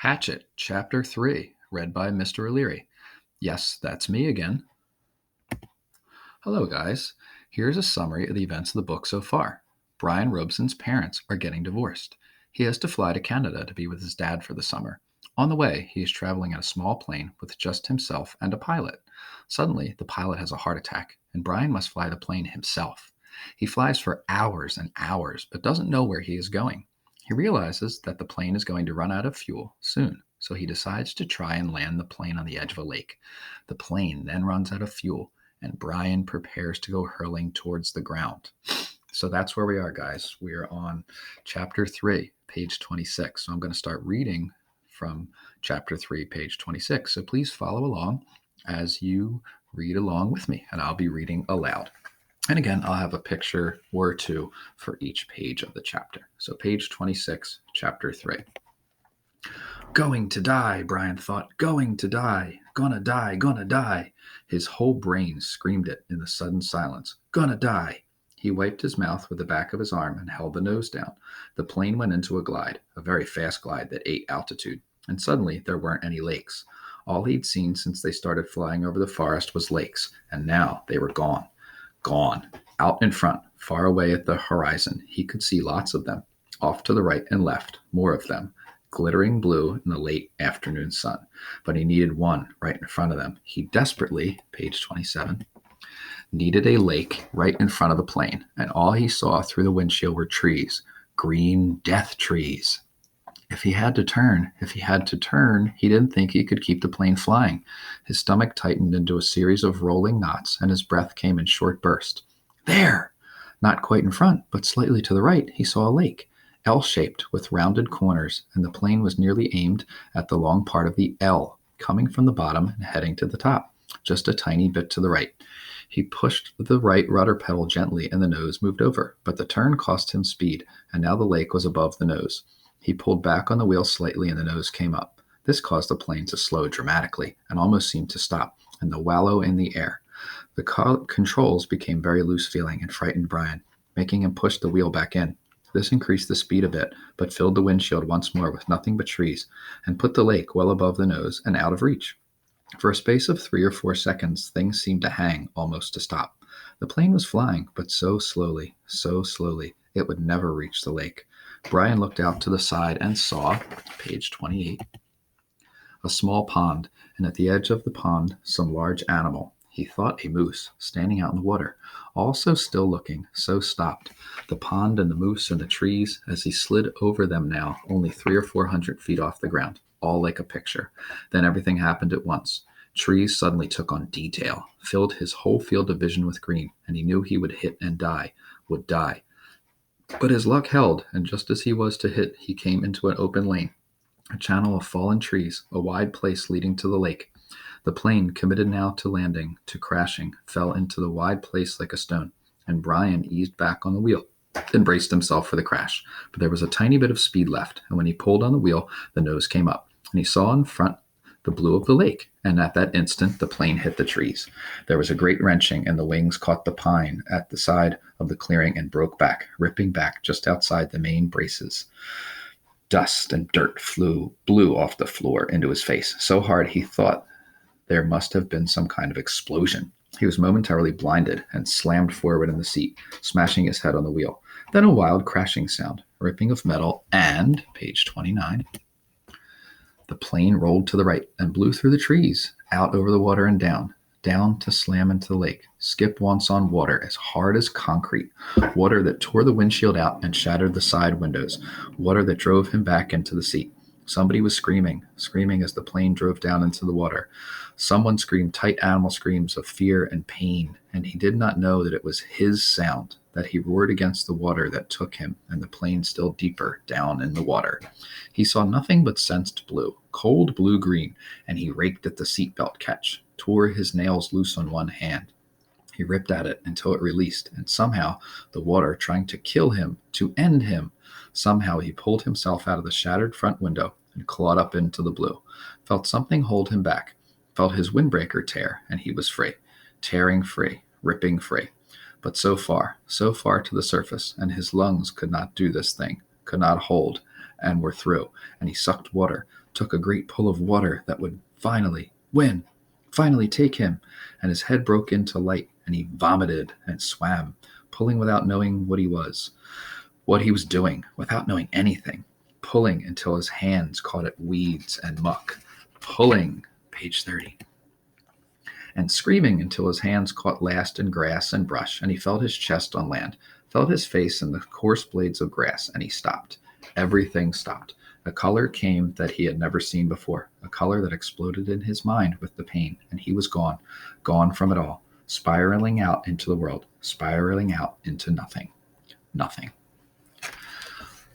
Hatchet Chapter 3, read by Mr. O'Leary. Yes, that's me again. Hello, guys. Here's a summary of the events of the book so far. Brian Robeson's parents are getting divorced. He has to fly to Canada to be with his dad for the summer. On the way, he is traveling in a small plane with just himself and a pilot. Suddenly, the pilot has a heart attack, and Brian must fly the plane himself. He flies for hours and hours, but doesn't know where he is going. He realizes that the plane is going to run out of fuel soon, so he decides to try and land the plane on the edge of a lake. The plane then runs out of fuel, and Brian prepares to go hurling towards the ground. So that's where we are, guys. We are on chapter 3, page 26. So I'm going to start reading from chapter 3, page 26. So please follow along as you read along with me, and I'll be reading aloud. And again, I'll have a picture or two for each page of the chapter. So page 26, chapter 3. Going to die, Brian thought. Going to die. Gonna die, gonna die. His whole brain screamed it in the sudden silence. Gonna die. He wiped his mouth with the back of his arm and held the nose down. The plane went into a glide, a very fast glide that ate altitude, and suddenly there weren't any lakes. All he'd seen since they started flying over the forest was lakes, and now they were gone. Gone. Out in front, far away at the horizon, he could see lots of them. Off to the right and left, more of them, glittering blue in the late afternoon sun. But he needed one right in front of them. He desperately, page 27, needed a lake right in front of the plane, and all he saw through the windshield were trees, green death trees. If he had to turn, he didn't think he could keep the plane flying. His stomach tightened into a series of rolling knots, and his breath came in short bursts. There! Not quite in front, but slightly to the right, he saw a lake, L-shaped with rounded corners, and the plane was nearly aimed at the long part of the L, coming from the bottom and heading to the top, just a tiny bit to the right. He pushed the right rudder pedal gently, and the nose moved over, but the turn cost him speed, and now the lake was above the nose. He pulled back on the wheel slightly, and the nose came up. This caused the plane to slow dramatically and almost seemed to stop, and the wallow in the air. The controls became very loose-feeling and frightened Brian, making him push the wheel back in. This increased the speed a bit, but filled the windshield once more with nothing but trees, and put the lake well above the nose and out of reach. For a space of 3 or 4 seconds, things seemed to hang, almost to stop. The plane was flying, but so slowly, it would never reach the lake. Brian looked out to the side and saw, page 28, a small pond, and at the edge of the pond, some large animal. He thought a moose, standing out in the water, also still looking, so stopped. The pond and the moose and the trees, as he slid over them now, only 300 or 400 feet off the ground, all like a picture. Then everything happened at once. Trees suddenly took on detail, filled his whole field of vision with green, and he knew he would hit and die, would die. But his luck held, and just as he was to hit, he came into an open lane, a channel of fallen trees, a wide place leading to the lake. The plane, committed now to landing, to crashing, fell into the wide place like a stone, and Brian eased back on the wheel and braced himself for the crash. But there was a tiny bit of speed left, and when he pulled on the wheel, the nose came up, and he saw in front the blue of the lake, and at that instant the plane hit the trees. There was a great wrenching, and the wings caught the pine at the side of the clearing and broke back, ripping back just outside the main braces. Dust and dirt blew off the floor into his face, so hard he thought there must have been some kind of explosion. He was momentarily blinded and slammed forward in the seat, smashing his head on the wheel. Then a wild crashing sound, ripping of metal, and, page 29, the plane rolled to the right and blew through the trees, out over the water and down to slam into the lake. Skip once on water as hard as concrete, water that tore the windshield out and shattered the side windows, water that drove him back into the seat. Somebody was screaming as the plane drove down into the water. Someone screamed tight animal screams of fear and pain, and he did not know that it was his sound, that he roared against the water that took him and the plane still deeper down in the water. He saw nothing but sensed blue, cold blue-green, and he raked at the seatbelt catch, tore his nails loose on one hand. He ripped at it until it released, and somehow the water, trying to kill him, to end him, somehow he pulled himself out of the shattered front window and clawed up into the blue, felt something hold him back, felt his windbreaker tear, and he was free, tearing free, ripping free. But so far to the surface, and his lungs could not do this thing, could not hold, and were through, and he sucked water, took a great pull of water that would finally take him, and his head broke into light, and he vomited and swam, pulling without knowing what he was doing, without knowing anything, pulling until his hands caught at weeds and muck, pulling, page 30, and screaming until his hands caught last in grass and brush, and he felt his chest on land, felt his face in the coarse blades of grass, and he stopped. Everything stopped. A color came that he had never seen before, a color that exploded in his mind with the pain, and he was gone from it all, spiraling out into the world, spiraling out into nothing.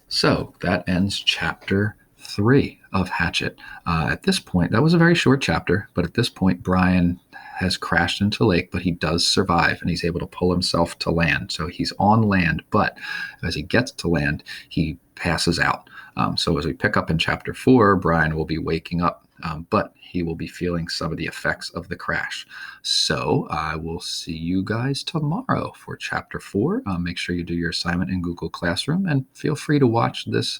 So that ends chapter 3 of Hatchet. At this point, that was a very short chapter, but at this point, Brian has crashed into the lake, but he does survive, and he's able to pull himself to land. So he's on land, but as he gets to land, he passes out. So as we pick up in chapter 4, Brian will be waking up, but he will be feeling some of the effects of the crash. So I will see you guys tomorrow for chapter 4. Make sure you do your assignment in Google Classroom, and feel free to watch this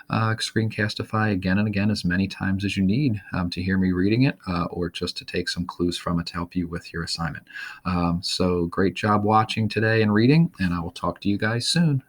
Screencastify again and again as many times as you need to hear me reading it, or just to take some clues from it to help you with your assignment. So great job watching today and reading, and I will talk to you guys soon.